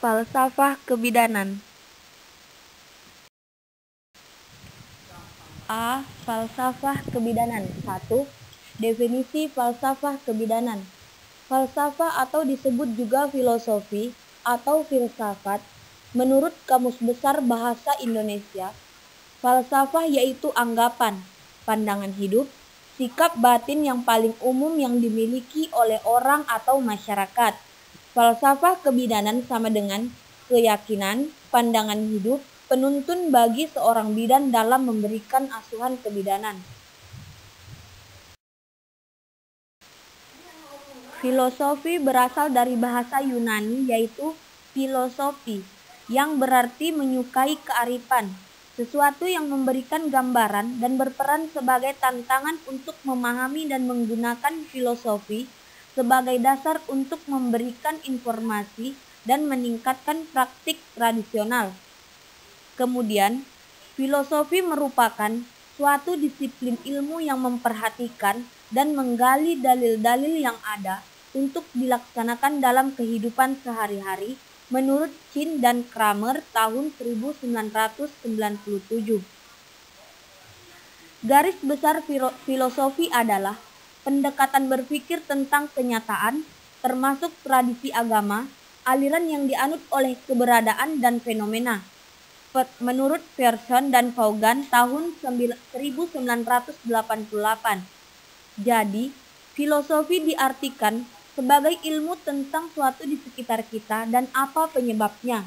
Falsafah kebidanan. A. Falsafah kebidanan. 1. Definisi falsafah kebidanan. Falsafah atau disebut juga filosofi atau filsafat, menurut Kamus Besar Bahasa Indonesia, falsafah yaitu anggapan, pandangan hidup, sikap batin yang paling umum yang dimiliki oleh orang atau masyarakat. Falsafah kebidanan sama dengan keyakinan, pandangan hidup, penuntun bagi seorang bidan dalam memberikan asuhan kebidanan. Filosofi berasal dari bahasa Yunani yaitu filosofi, yang berarti menyukai kearifan, sesuatu yang memberikan gambaran dan berperan sebagai tantangan untuk memahami dan menggunakan filosofi sebagai dasar untuk memberikan informasi dan meningkatkan praktik tradisional. Kemudian, filosofi merupakan suatu disiplin ilmu yang memperhatikan dan menggali dalil-dalil yang ada untuk dilaksanakan dalam kehidupan sehari-hari menurut Chin dan Kramer tahun 1997. Garis besar filosofi adalah pendekatan berpikir tentang kenyataan, termasuk tradisi agama, aliran yang dianut oleh keberadaan dan fenomena. Menurut Pearson dan Vaughan tahun 1988. Jadi, filosofi diartikan sebagai ilmu tentang suatu di sekitar kita dan apa penyebabnya.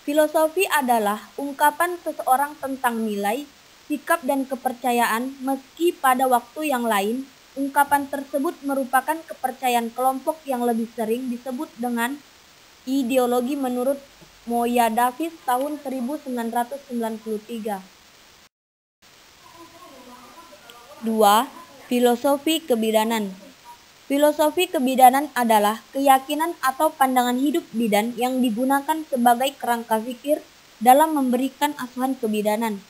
Filosofi adalah ungkapan seseorang tentang nilai, sikap dan kepercayaan, meski pada waktu yang lain, ungkapan tersebut merupakan kepercayaan kelompok yang lebih sering disebut dengan ideologi menurut Moya Davis tahun 1993. 2. Filosofi kebidanan. Filosofi kebidanan adalah keyakinan atau pandangan hidup bidan yang digunakan sebagai kerangka pikir dalam memberikan asuhan kebidanan.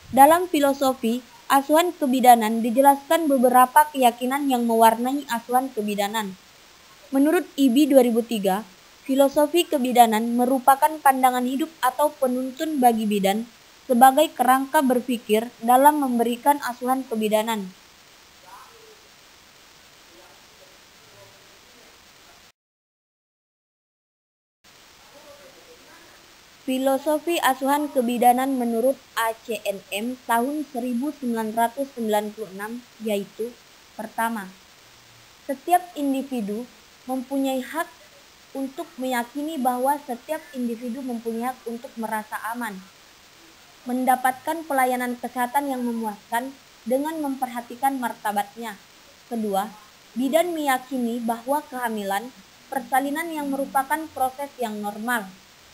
Dalam filosofi, asuhan kebidanan dijelaskan beberapa keyakinan yang mewarnai asuhan kebidanan. Menurut IBI 2003, filosofi kebidanan merupakan pandangan hidup atau penuntun bagi bidan sebagai kerangka berpikir dalam memberikan asuhan kebidanan. Filosofi asuhan kebidanan menurut ACNM tahun 1996 yaitu: pertama, setiap individu mempunyai hak untuk meyakini bahwa setiap individu mempunyai hak untuk merasa aman, mendapatkan pelayanan kesehatan yang memuaskan dengan memperhatikan martabatnya. Kedua, bidan meyakini bahwa kehamilan, persalinan yang merupakan proses yang normal.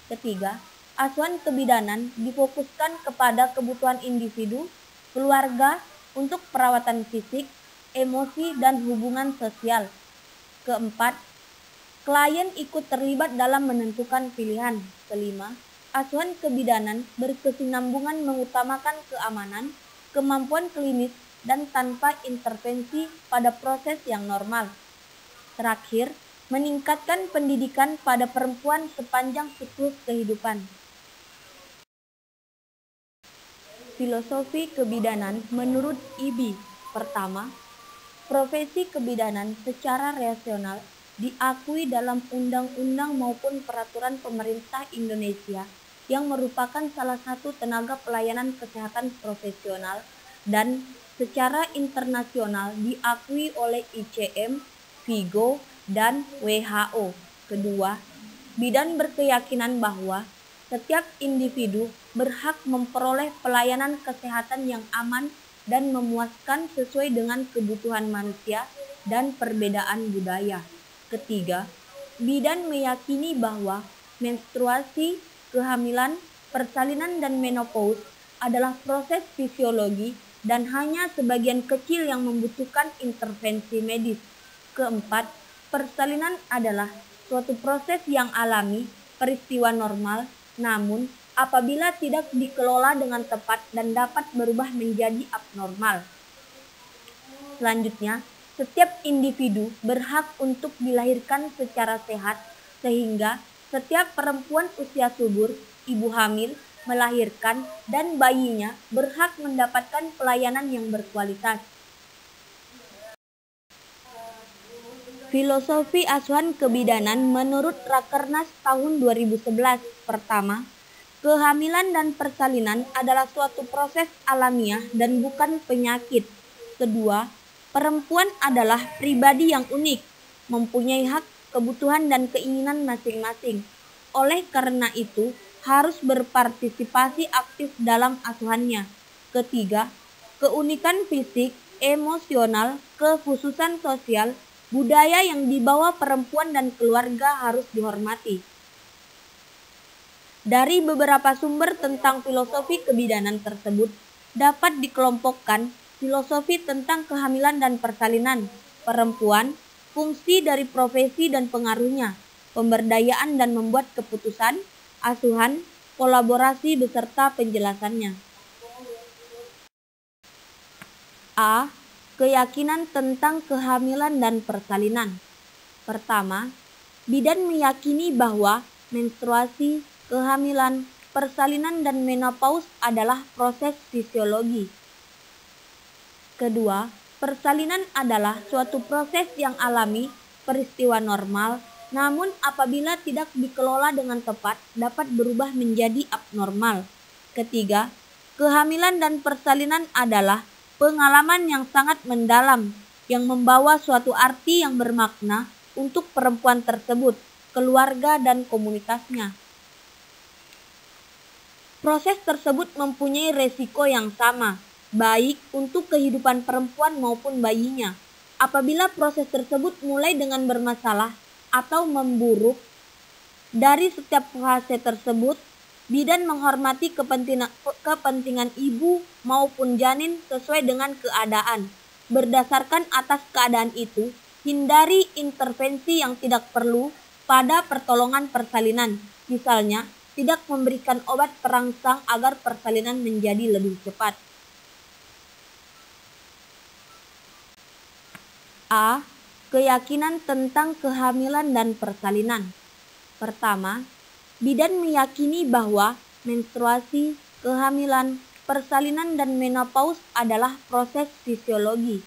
Ketiga, asuhan kebidanan difokuskan kepada kebutuhan individu, keluarga untuk perawatan fisik, emosi, dan hubungan sosial. Keempat, klien ikut terlibat dalam menentukan pilihan. Kelima, asuhan kebidanan berkesinambungan mengutamakan keamanan, kemampuan klinis, dan tanpa intervensi pada proses yang normal. Terakhir, meningkatkan pendidikan pada perempuan sepanjang siklus kehidupan. Filosofi kebidanan menurut IBI. Pertama, profesi kebidanan secara rasional diakui dalam undang-undang maupun peraturan pemerintah Indonesia yang merupakan salah satu tenaga pelayanan kesehatan profesional dan secara internasional diakui oleh ICM, Vigo, dan WHO. Kedua, bidan berkeyakinan bahwa setiap individu berhak memperoleh pelayanan kesehatan yang aman dan memuaskan sesuai dengan kebutuhan manusia dan perbedaan budaya. Ketiga, bidan meyakini bahwa menstruasi, kehamilan, persalinan, dan menopause adalah proses fisiologi dan hanya sebagian kecil yang membutuhkan intervensi medis. Keempat, persalinan adalah suatu proses yang alami, peristiwa normal, namun apabila tidak dikelola dengan tepat dan dapat berubah menjadi abnormal. Selanjutnya, setiap individu berhak untuk dilahirkan secara sehat sehingga setiap perempuan usia subur, ibu hamil, melahirkan, dan bayinya berhak mendapatkan pelayanan yang berkualitas. Filosofi asuhan kebidanan menurut Rakernas tahun 2011. Pertama, kehamilan dan persalinan adalah suatu proses alamiah dan bukan penyakit. Kedua, perempuan adalah pribadi yang unik, mempunyai hak, kebutuhan, dan keinginan masing-masing. Oleh karena itu, harus berpartisipasi aktif dalam asuhannya. Ketiga, keunikan fisik, emosional, kekhususan sosial, budaya yang dibawa perempuan dan keluarga harus dihormati. Dari beberapa sumber tentang filosofi kebidanan tersebut, dapat dikelompokkan filosofi tentang kehamilan dan persalinan, perempuan, fungsi dari profesi dan pengaruhnya, pemberdayaan dan membuat keputusan, asuhan, kolaborasi beserta penjelasannya. A. Keyakinan tentang kehamilan dan persalinan. Pertama, bidan meyakini bahwa menstruasi, kehamilan, persalinan, dan menopause adalah proses fisiologi. Kedua, persalinan adalah suatu proses yang alami, peristiwa normal, namun apabila tidak dikelola dengan tepat dapat berubah menjadi abnormal. Ketiga, kehamilan dan persalinan adalah pengalaman yang sangat mendalam yang membawa suatu arti yang bermakna untuk perempuan tersebut, keluarga, dan komunitasnya. Proses tersebut mempunyai resiko yang sama, baik untuk kehidupan perempuan maupun bayinya. Apabila proses tersebut mulai dengan bermasalah atau memburuk, dari setiap fase tersebut, bidan menghormati kepentingan ibu maupun janin sesuai dengan keadaan. Berdasarkan atas keadaan itu, hindari intervensi yang tidak perlu pada pertolongan persalinan. Misalnya, tidak memberikan obat perangsang agar persalinan menjadi lebih cepat. A. Keyakinan tentang kehamilan dan persalinan. Pertama, bidan meyakini bahwa menstruasi, kehamilan, persalinan, dan menopause adalah proses fisiologi.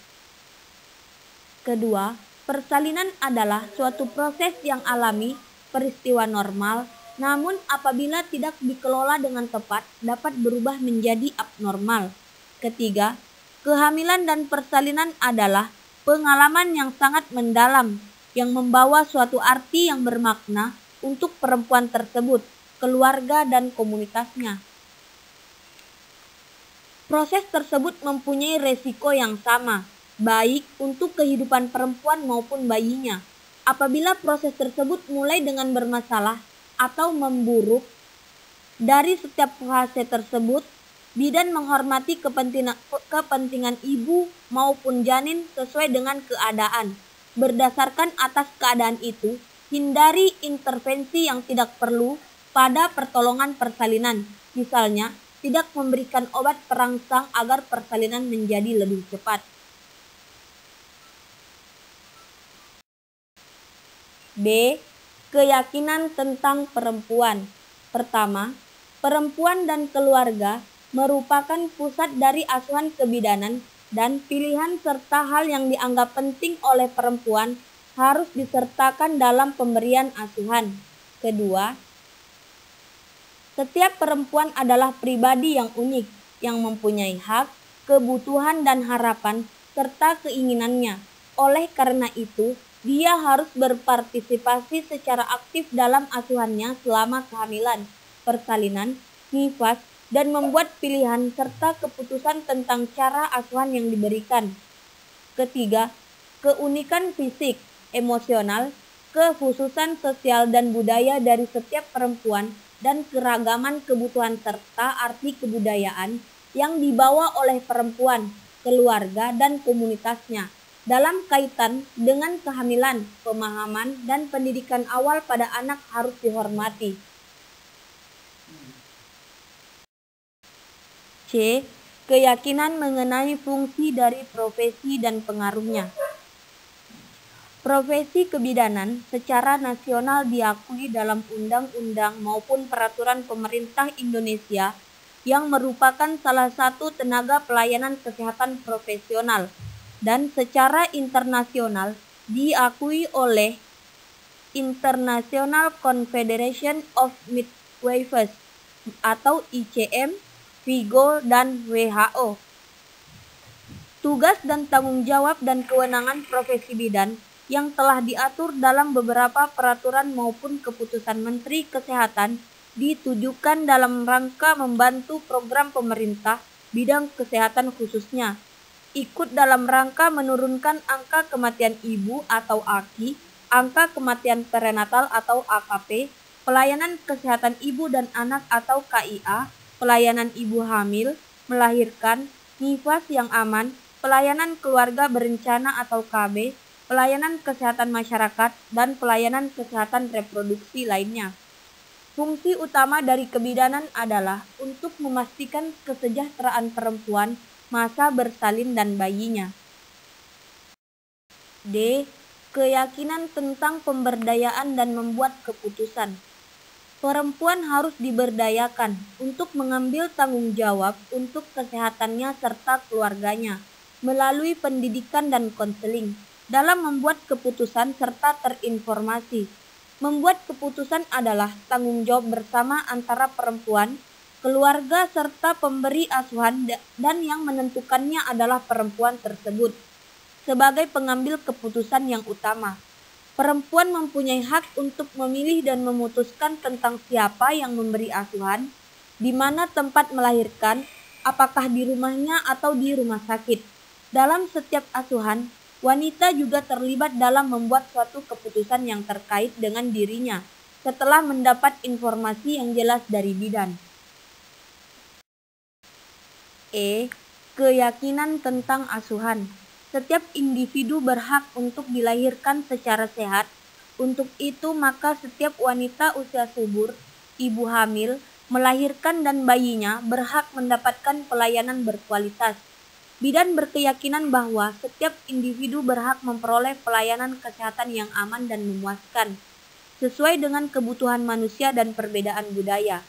Kedua, persalinan adalah suatu proses yang alami, peristiwa normal, namun apabila tidak dikelola dengan tepat dapat berubah menjadi abnormal. Ketiga, kehamilan dan persalinan adalah pengalaman yang sangat mendalam yang membawa suatu arti yang bermakna untuk perempuan tersebut, keluarga, dan komunitasnya. Proses tersebut mempunyai resiko yang sama, baik untuk kehidupan perempuan maupun bayinya. Apabila proses tersebut mulai dengan bermasalah atau memburuk, dari setiap fase tersebut, bidan menghormati kepentingan ibu maupun janin sesuai dengan keadaan. Berdasarkan atas keadaan itu, hindari intervensi yang tidak perlu pada pertolongan persalinan. Misalnya, tidak memberikan obat perangsang agar persalinan menjadi lebih cepat. B. Keyakinan tentang perempuan. Pertama, perempuan dan keluarga merupakan pusat dari asuhan kebidanan dan pilihan serta hal yang dianggap penting oleh perempuan harus disertakan dalam pemberian asuhan. Kedua, setiap perempuan adalah pribadi yang unik, yang mempunyai hak, kebutuhan, dan harapan, serta keinginannya. Oleh karena itu, dia harus berpartisipasi secara aktif dalam asuhannya selama kehamilan, persalinan, nifas, dan membuat pilihan serta keputusan tentang cara asuhan yang diberikan. Ketiga, keunikan fisik, emosional, kekhususan sosial dan budaya dari setiap perempuan dan keragaman kebutuhan serta arti kebudayaan yang dibawa oleh perempuan, keluarga, dan komunitasnya dalam kaitan dengan kehamilan, pemahaman, dan pendidikan awal pada anak harus dihormati. C. Keyakinan mengenai fungsi dari profesi dan pengaruhnya. Profesi kebidanan secara nasional diakui dalam undang-undang maupun peraturan pemerintah Indonesia yang merupakan salah satu tenaga pelayanan kesehatan profesional dan secara internasional diakui oleh International Confederation of Midwives atau ICM, Vigo, dan WHO. Tugas dan tanggung jawab dan kewenangan profesi bidan yang telah diatur dalam beberapa peraturan maupun keputusan Menteri Kesehatan ditujukan dalam rangka membantu program pemerintah bidang kesehatan khususnya, ikut dalam rangka menurunkan angka kematian ibu atau AKI, angka kematian perinatal atau AKP, pelayanan kesehatan ibu dan anak atau KIA, pelayanan ibu hamil, melahirkan, nifas yang aman, pelayanan keluarga berencana atau KB, pelayanan kesehatan masyarakat, dan pelayanan kesehatan reproduksi lainnya. Fungsi utama dari kebidanan adalah untuk memastikan kesejahteraan perempuan masa bersalin dan bayinya. D. Keyakinan tentang pemberdayaan dan membuat keputusan. Perempuan harus diberdayakan untuk mengambil tanggung jawab untuk kesehatannya serta keluarganya melalui pendidikan dan konseling dalam membuat keputusan serta terinformasi. Membuat keputusan adalah tanggung jawab bersama antara perempuan, keluarga, serta pemberi asuhan dan yang menentukannya adalah perempuan tersebut. Sebagai pengambil keputusan yang utama, perempuan mempunyai hak untuk memilih dan memutuskan tentang siapa yang memberi asuhan, di mana tempat melahirkan, apakah di rumahnya atau di rumah sakit. Dalam setiap asuhan, wanita juga terlibat dalam membuat suatu keputusan yang terkait dengan dirinya setelah mendapat informasi yang jelas dari bidan. E. Keyakinan tentang asuhan. Setiap individu berhak untuk dilahirkan secara sehat. Untuk itu maka setiap wanita usia subur, ibu hamil, melahirkan dan bayinya berhak mendapatkan pelayanan berkualitas. Bidan berkeyakinan bahwa setiap individu berhak memperoleh pelayanan kesehatan yang aman dan memuaskan, sesuai dengan kebutuhan manusia dan perbedaan budaya.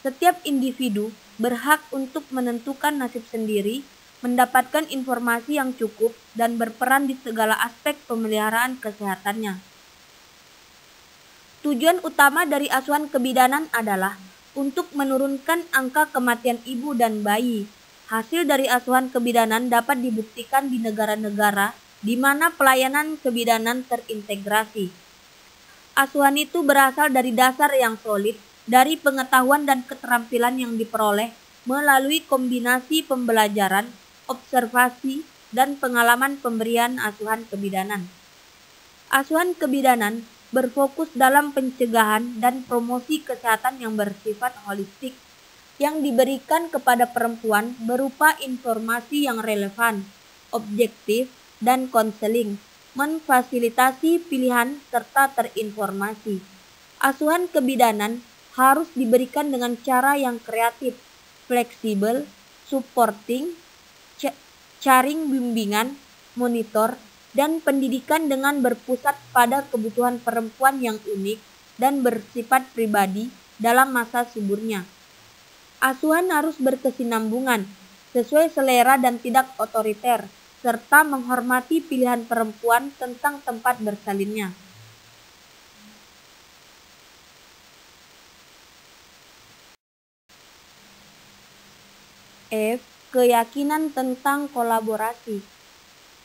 Setiap individu berhak untuk menentukan nasib sendiri, mendapatkan informasi yang cukup, dan berperan di segala aspek pemeliharaan kesehatannya. Tujuan utama dari asuhan kebidanan adalah untuk menurunkan angka kematian ibu dan bayi. Hasil dari asuhan kebidanan dapat dibuktikan di negara-negara di mana pelayanan kebidanan terintegrasi. Asuhan itu berasal dari dasar yang solid, dari pengetahuan dan keterampilan yang diperoleh melalui kombinasi pembelajaran, observasi, dan pengalaman pemberian asuhan kebidanan. Asuhan kebidanan berfokus dalam pencegahan dan promosi kesehatan yang bersifat holistik, yang diberikan kepada perempuan berupa informasi yang relevan, objektif, dan konseling, memfasilitasi pilihan serta terinformasi. Asuhan kebidanan harus diberikan dengan cara yang kreatif, fleksibel, supporting, caring bimbingan, monitor, dan pendidikan dengan berpusat pada kebutuhan perempuan yang unik dan bersifat pribadi dalam masa suburnya. Asuhan harus berkesinambungan, sesuai selera dan tidak otoriter, serta menghormati pilihan perempuan tentang tempat bersalinnya. F. Keyakinan tentang kolaborasi.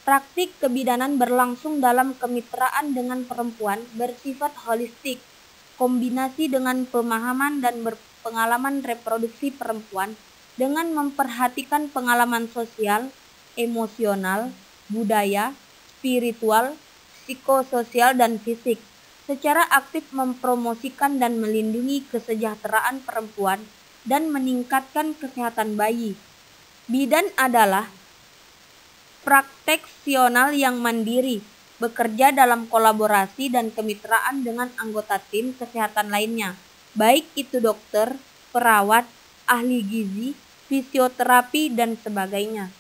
Praktik kebidanan berlangsung dalam kemitraan dengan perempuan bersifat holistik, kombinasi dengan pemahaman dan pengalaman reproduksi perempuan dengan memperhatikan pengalaman sosial, emosional, budaya, spiritual, psikososial, dan fisik, secara aktif mempromosikan dan melindungi kesejahteraan perempuan dan meningkatkan kesehatan bayi. Bidan adalah prakteksional yang mandiri, bekerja dalam kolaborasi dan kemitraan dengan anggota tim kesehatan lainnya, baik itu dokter, perawat, ahli gizi, fisioterapi, dan sebagainya.